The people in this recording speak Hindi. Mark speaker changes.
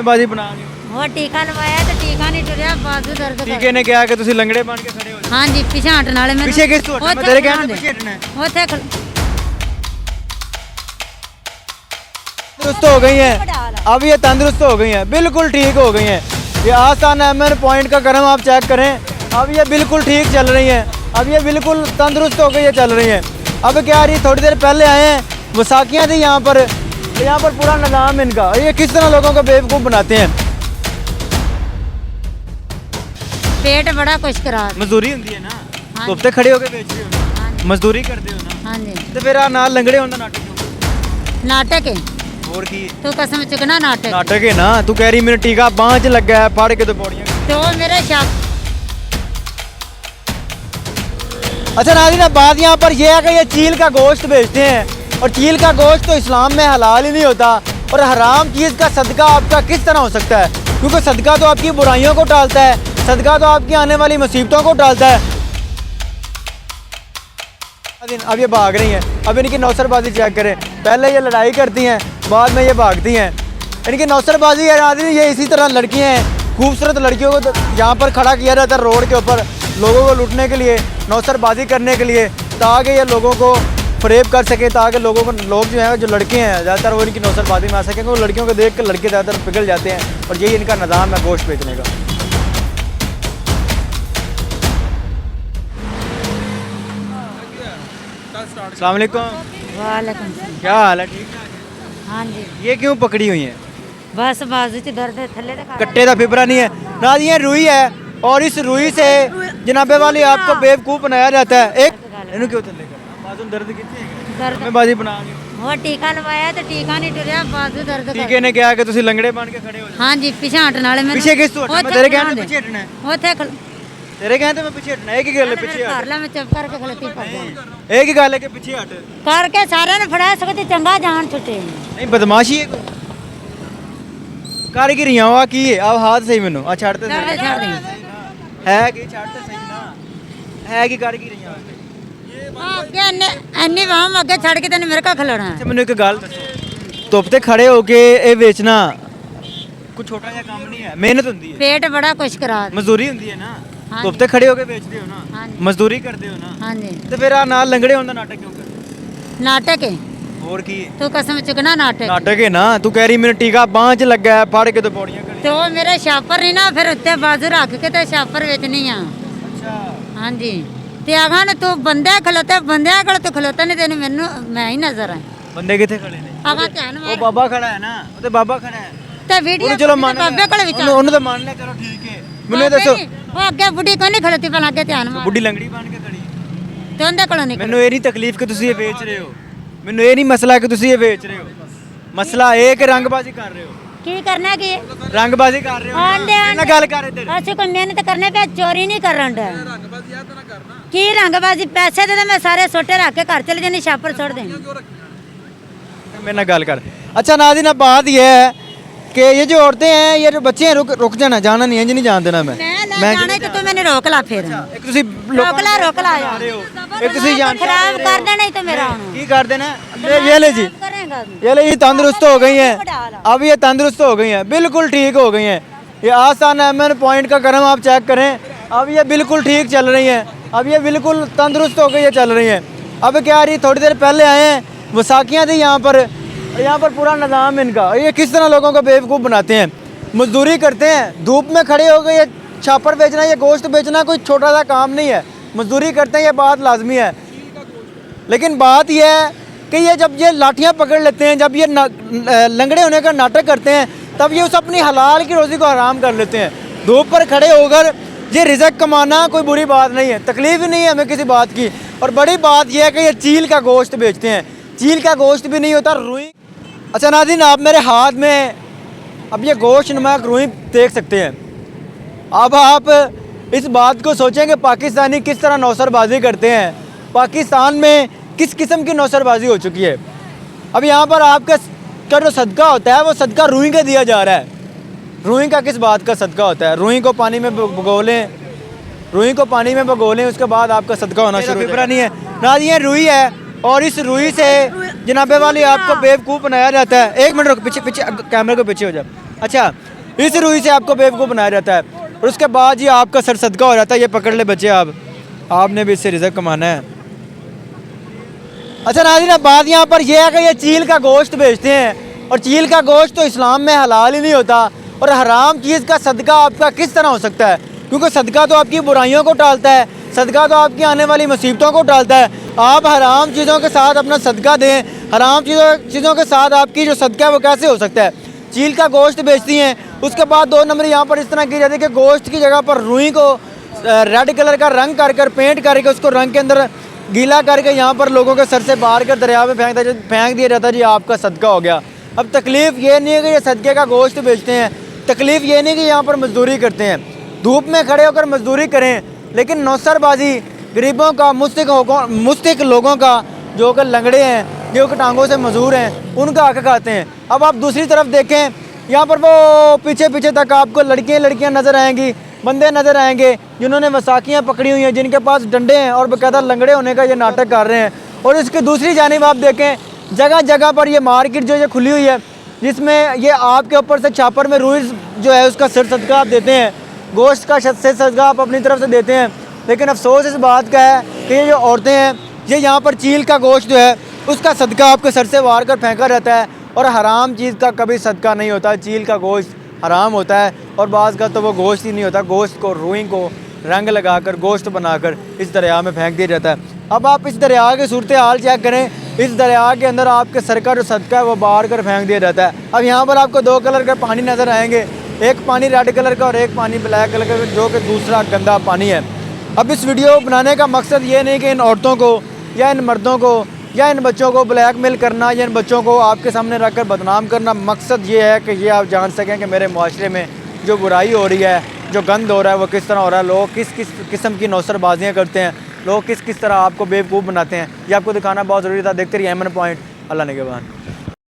Speaker 1: बाजी बना रही हो।
Speaker 2: वो टीका लवाया तो टीका नहीं टुरिया बाजू दर्द
Speaker 1: टीके ने क्या कि ਤੁਸੀਂ ਲੰਗੜੇ ਬਣ ਕੇ ਖੜੇ ਹੋ ਜਾਓ।
Speaker 2: हाँ जी पीछे हटने वाले मेरे
Speaker 1: पीछे किस तू हटना? मैं तेरे कहने पे पीछे हटना है।
Speaker 2: उथे
Speaker 1: तंदुरुस्त हो गई हैं, अब ये तंदुरुस्त हो गई हैं, बिल्कुल ठीक हो गई हैं। ये आसान एमएन पॉइंट का करम आप चेक करें, अब ये बिल्कुल ठीक चल रही हैं, अब ये बिल्कुल तंदुरुस्त हो गई है, चल रही हैं। अब क्या रही थोड़ी देर पहले आए हैं, वसाखियाँ थी यहाँ पर पूरा निज़ाम इनका, ये किस तरह लोगों को बेवकूफ़ बनाते हैं।
Speaker 2: पेट बड़ा कुछ करा
Speaker 1: मजदूरी होती है ना,
Speaker 2: हाँ
Speaker 1: तो उत्ते खड़े होकर बेच रहे हो
Speaker 2: हाँ
Speaker 1: ना, मजदूरी करते हो ना,
Speaker 2: हाँ जी
Speaker 1: तो फिर आ नाल लंगड़े होंदा नाटक क्यों?
Speaker 2: नाटक है
Speaker 1: और की
Speaker 2: तू कसम चुकना नाटक
Speaker 1: नाटक है ना, तू कह रही मेरा टीका बांह च लगा है, फाड़ के तो पौड़ियाँ।
Speaker 2: तो मेरे शक
Speaker 1: अच्छा नाज़रीन, अब बात यहाँ पर यह है कि ये चील का गोश्त बेचते हैं, और चील का गोश्त तो इस्लाम में हलाल ही नहीं होता, और हराम चीज़ का सदका आपका किस तरह हो सकता है, क्योंकि सदका तो आपकी बुराइयों को टालता है, सदका तो आपकी आने वाली मुसीबतों को टालता है। अब ये भाग रही हैं, अब इनकी नौसरबाजी चेक करें, पहले ये लड़ाई करती हैं, बाद में ये भागती हैं। इनकी नौसरबाजी है नाज़रीन, ये इसी तरह लड़कियाँ हैं, खूबसूरत लड़कियों को यहाँ पर खड़ा किया जाता है रोड के ऊपर, लोगों को लूटने के लिए, नौसरबाजी करने के लिए, ताकि ये लोगों को फरेब कर सके, ताकि लोगों को लोग जो हैं जो लड़के हैं ज़्यादातर वो इनकी नौसरबाजी में आ सकें, वो लड़कियों को देख कर लड़के ज़्यादातर पिघल जाते हैं, और यही इनका निज़ाम है गोश्त बेचने का। अस्सलाम वालेकुम,
Speaker 2: वालेकुम
Speaker 1: क्या हाल है? ठीक है।
Speaker 2: हाँ जी
Speaker 1: ये क्यों पकड़ी हुई हैं?
Speaker 2: बस बाजू च दर्द है थल्ले तक
Speaker 1: कट्टे का फिबरा नहीं है ना, ये रुई है, और इस रुई से जनाबे वाली आपको बेवकूफ़ बनाया जाता है। एक इन्हों क्यों थल्ले कर बाजू में दर्द कितनी है?
Speaker 2: दर्द
Speaker 1: मैं बाजी बना रही हूँ।
Speaker 2: वो टीका लवाया तो टीका नहीं टुरिया बाजू दर्द
Speaker 1: टीके ने क्या कि ਤੁਸੀਂ ਲੰਗੜੇ ਬਣ ਕੇ ਖੜੇ ਹੋ ਜਾਓ।
Speaker 2: हाँ जी पीछे हटने वाले मेरे
Speaker 1: पीछे किस तू हटना? मैं तेरे कहने पे पीछे हटना है।
Speaker 2: उथे
Speaker 1: तेरे कहने पे पीछे हटना है, एक ही गल है पीछे
Speaker 2: कर
Speaker 1: हट।
Speaker 2: ला मैं चुप करके खलोती पड़ गई
Speaker 1: एक ही गल है कि पीछे हट।
Speaker 2: करके सारे ने फड़ा सकते चंगा जान छुटे
Speaker 1: नहीं बदमाशी है कोई कारीगरियां हुआ की है। अब हाथ सही मैनू आ छाड़ते
Speaker 2: छाड़
Speaker 1: सही
Speaker 2: दे छाड़ दे
Speaker 1: है कि छाड़ते सही ना है कि कारीगरियां
Speaker 2: ਅੱਗੇ ਐਨੀ ਵਾਮ ਅੱਗੇ ਛੱਡ ਕੇ ਤੈਨੂੰ ਮੇਰੇ ਕਾ ਖਲੋਣਾ
Speaker 1: अच्छा मैनू एक गल दसो, धुप ते खड़े होके ये बेचना कोई छोटा जिहा काम नहीं है, मेहनत होती है,
Speaker 2: पेट बड़ा कुछ करा
Speaker 1: मजदूरी होती है ना।
Speaker 2: हाँ
Speaker 1: धुप ते खड़े होके बेचते हो ना,
Speaker 2: हाँ जी।
Speaker 1: मजदूरी करते हो ना,
Speaker 2: हाँ जी
Speaker 1: तो फिर आ नाल लंगड़े होंदा नाटक क्यों करते?
Speaker 2: नाटक है
Speaker 1: और की है?
Speaker 2: तू कसम चुकना नाटक
Speaker 1: नाटक है ना, तू कह रही मेरा टीका बांह च लगा है, फाड़ के तो पौड़ियां कर।
Speaker 2: तो मेरे छापर नहीं ना फिर उत्ते बाजू रख के ते छापर ਵੇਚਣੀ ਆ
Speaker 1: अच्छा
Speaker 2: हाँ जी ਤੇ ਆਗਾ ਨਾ ਤੂੰ ਬੰਦਿਆਂ ਖਲੋਤੇ ਬੰਦਿਆਂ ਕੋਲ ਤੂੰ ਖਲੋਤਾ ਨਹੀਂ ਤੈਨੂੰ ਮੈਨੂੰ ਮੈਂ ਹੀ ਨਜ਼ਰ ਆ
Speaker 1: बंदे कितने खड़े ने?
Speaker 2: ਆਗਾ ਧਿਆਨ
Speaker 1: वो
Speaker 2: ਮਾਰ
Speaker 1: बाबा खड़ा है ना, वो तो बाबा खड़ा है।
Speaker 2: ਤੇ ਵੀਡੀਓ
Speaker 1: ਉਹਨੂੰ ਚਲੋ ਮੰਨ ਲਿਆ,
Speaker 2: ਬਾਬੇ ਕੋਲ ਵਿਚਾਰ
Speaker 1: ਉਹਨੂੰ ਤਾਂ ਮੰਨ ਲਿਆ, ਚਲੋ ਠੀਕ ਹੈ। ਮੈਨੂੰ ਇਹ ਦੱਸੋ
Speaker 2: ਉਹ ਅੱਗੇ ਬੁੱਢੀ ਕੋਈ ਨਹੀਂ ਖਲੋਤੀ ਪਹਿਲਾਂ ਅੱਗੇ ਧਿਆਨ ਮਾਰ
Speaker 1: ਬੁੱਢੀ ਲੰਗੜੀ ਬਣ ਕੇ ਖੜੀ,
Speaker 2: ਤੇ ਉਹਦੇ ਕੋਲੋਂ ਨਹੀਂ
Speaker 1: ਮੈਨੂੰ ਇਹ ਨਹੀਂ ਤਕਲੀਫ ਕਿ ਤੁਸੀਂ ਇਹ ਵੇਚ ਰਹੇ ਹੋ, ਮੈਨੂੰ ਇਹ ਨਹੀਂ ਮਸਲਾ ਕਿ ਤੁਸੀਂ ਇਹ ਵੇਚ ਰਹੇ ਹੋ, ਮਸਲਾ ਇਹ ਕਿ ਰੰਗਬਾਜ਼ੀ ਕਰ ਰਹੇ ਹੋ,
Speaker 2: ਕੀ ਕਰਨਾ ਕੀ
Speaker 1: ਰੰਗਬਾਜ਼ੀ ਕਰ ਰਹੇ ਹੋ।
Speaker 2: ਆਂਦੇ
Speaker 1: ਇਹਨਾਂ ਗੱਲ ਕਰ ਇੱਧਰ।
Speaker 2: ਅਸੀਂ ਕੋਈ ਮਿਹਨਤ ਕਰਨੇ ਪਏ ਚੋਰੀ ਨਹੀਂ ਕਰਨ ਦਾ ਕੀ ਰੰਗਬਾਜ਼ੀ ਪੈਸੇ ਦੇ ਮੈਂ ਸਾਰੇ ਸੋਟੇ ਰੱਖ ਕੇ ਘਰ ਚਲੇ ਜਾਣੀ ਛਾਪਰ ਛੋੜ ਦੇਣੀ
Speaker 1: मेरे ना गाल कर। अच्छा नाज़रीन, अब बात यह है कि ये जो औरतें हैं, ये जो बच्चे हैं, रुक जाना, जाना नहीं है जी, नहीं जान देना मैं
Speaker 2: ਮੈਂ ਜਾਣਾ ਕਿ ਤੂੰ ਮੈਨੂੰ ਰੋਕ ਲਾ ਫਿਰ
Speaker 1: एक तुसी
Speaker 2: ਰੋਕ ਲਾ ਯਾਰ
Speaker 1: एक तुसी जान
Speaker 2: ਖਰਾਬ ਕਰ ਦੇਣਾ ਹੀ ਤੇ ਮੇਰਾ ਹੁਣ
Speaker 1: की कर देना। ये ले जी,
Speaker 2: ਕਰੇਗਾ
Speaker 1: ये ले, ये तंदुरुस्त हो गई हैं, अब ये तंदुरुस्त हो गई हैं, बिल्कुल ठीक हो गई हैं। ये आसान एमएन पॉइंट का करम आप चेक करें, अब ये बिल्कुल ठीक चल रही हैं, अब ये बिल्कुल तंदुरुस्त हो गई है, चल रही हैं। अब क्या रही थोड़ी देर पहले आए हैं, वसाखियाँ थी यहाँ पर पूरा निज़ाम इनका, ये किस तरह लोगों को बेवकूफ़ बनाते हैं। मजदूरी करते हैं, धूप में खड़े हो गए, ये छापर बेचना, ये गोश्त बेचना कोई छोटा सा काम नहीं है, मजदूरी करते हैं, ये बात लाजमी है। लेकिन बात यह है कि ये जब ये लाठियाँ पकड़ लेते हैं, जब ये लंगड़े होने का नाटक करते हैं, तब ये उस अपनी हलाल की रोज़ी को हराम कर लेते हैं। धूप पर खड़े होकर ये रिज़्क कमाना कोई बुरी बात नहीं है, तकलीफ ही नहीं है हमें किसी बात की। और बड़ी बात यह है कि ये चील का गोश्त बेचते हैं, चील का गोश्त भी नहीं होता, रुई। अच्छा नाज़रीन, आप मेरे हाथ में अब ये गोश्त नमक रुई देख सकते हैं। अब आप इस बात को सोचें कि पाकिस्तानी किस तरह नौसरबाजी करते हैं, पाकिस्तान में किस किस्म की नौसरबाजी हो चुकी है। अब यहाँ पर आपका जो सदका होता है वो सदका रुई का दिया जा रहा है। रुई का किस बात का सदका होता है? रुई को पानी में भिगो लें, रुई को पानी में भिगो लें, उसके बाद आपका सदका होना शुरू हो जाएगा। नहीं है ना, ये रुई है, और इस रुई से जनाबे वाली आपको बेवकूफ़ बनाया जाता है। एक मिनट रुक, पीछे कैमरे को पीछे हो जाए। अच्छा, इस रूई से आपको बेवकूफ़ बनाया जाता है। और उसके बाद ये आपका सर सदका हो जाता है, ये पकड़ ले बच्चे आपने भी इससे रिज़्क कमाना है। अच्छा नाज़रीन, अब बात यहाँ पर यह है कि ये चील का गोश्त बेचते हैं, और चील का गोश्त तो इस्लाम में हलाल ही नहीं होता, और हराम चीज़ का सदका आपका किस तरह हो सकता है? क्योंकि सदका तो आपकी बुराइयों को टालता है, सदका तो आपकी आने वाली मुसीबतों को टालता है। आप हराम चीज़ों के साथ अपना सदका दें, हराम चीज़ों के साथ आपकी जो सदका है वो कैसे हो सकता है? चील का गोश्त बेचती हैं। उसके बाद 2 नंबर यहाँ पर इस तरह की जाती है कि गोश्त की जगह पर रुई को रेड कलर का रंग कर पेंट करके उसको रंग के अंदर गीला करके यहाँ पर लोगों के सर से बाहर कर दरिया में फेंक दिया जाता है, जी आपका सदका हो गया। अब तकलीफ़ ये नहीं है कि ये सदके का गोश्त बेचते हैं, तकलीफ़ ये नहीं कि यहाँ पर मजदूरी करते हैं, धूप में खड़े होकर मजदूरी करें, लेकिन नौसरबाजी गरीबों का, मुस्तक लोगों का, जो कि लंगड़े हैं, जो कि टांगों से मजदूर हैं, उनका हक खाते हैं। अब आप दूसरी तरफ देखें, यहाँ पर वो पीछे पीछे तक आपको लड़कियाँ नज़र आएंगी, बंदे नज़र आएंगे जिन्होंने वसाखियाँ पकड़ी हुई हैं, जिनके पास डंडे हैं और बाकायदा लंगड़े होने का ये नाटक कर रहे हैं। और इसकी दूसरी जानिब आप देखें, जगह जगह पर ये मार्केट जो ये खुली हुई है, जिसमें ये आपके ऊपर से छापर में रुई जो है उसका सर सदका आप देते हैं, गोश्त का सर सदका आप अपनी तरफ से देते हैं। लेकिन अफसोस इस बात का है कि ये जो औरतें हैं, ये यहाँ पर चील का गोश्त जो है उसका सदका आपके सर से वार कर फेंका रहता है, और हराम चीज़ का कभी सदका नहीं होता। चील का गोश्त हराम होता है, और बाज़ का तो वो गोश्त ही नहीं होता, गोश्त को, रुई को रंग लगाकर गोश्त बनाकर इस दरिया में फेंक दिया जाता है। अब आप इस दरिया की सूरत हाल चेक करें, इस दरिया के अंदर आपके सर का जो सदका है वो बाहर कर फेंक दिया जाता है। अब यहाँ पर आपको 2 कलर का पानी नज़र आएंगे, एक पानी रेड कलर का और एक पानी ब्लैक कलर का, जो कि दूसरा गंदा पानी है। अब इस वीडियो बनाने का मकसद ये नहीं कि इन औरतों को या इन मर्दों को या इन बच्चों को ब्लैकमेल करना या इन बच्चों को आपके सामने रख कर बदनाम करना। मकसद ये है कि ये आप जान सकें कि मेरे मुआशरे में जो बुराई हो रही है, जो गंद हो रहा है, वो किस तरह हो रहा है, लोग किस किस किस्म की नौसरबाजियाँ करते हैं, लोग किस किस तरह आपको बेवकूफ़ बनाते हैं। ये आपको दिखाना बहुत ज़रूरी था। देखते रहिए एमएन पॉइंट। अल्लाह निगहबान।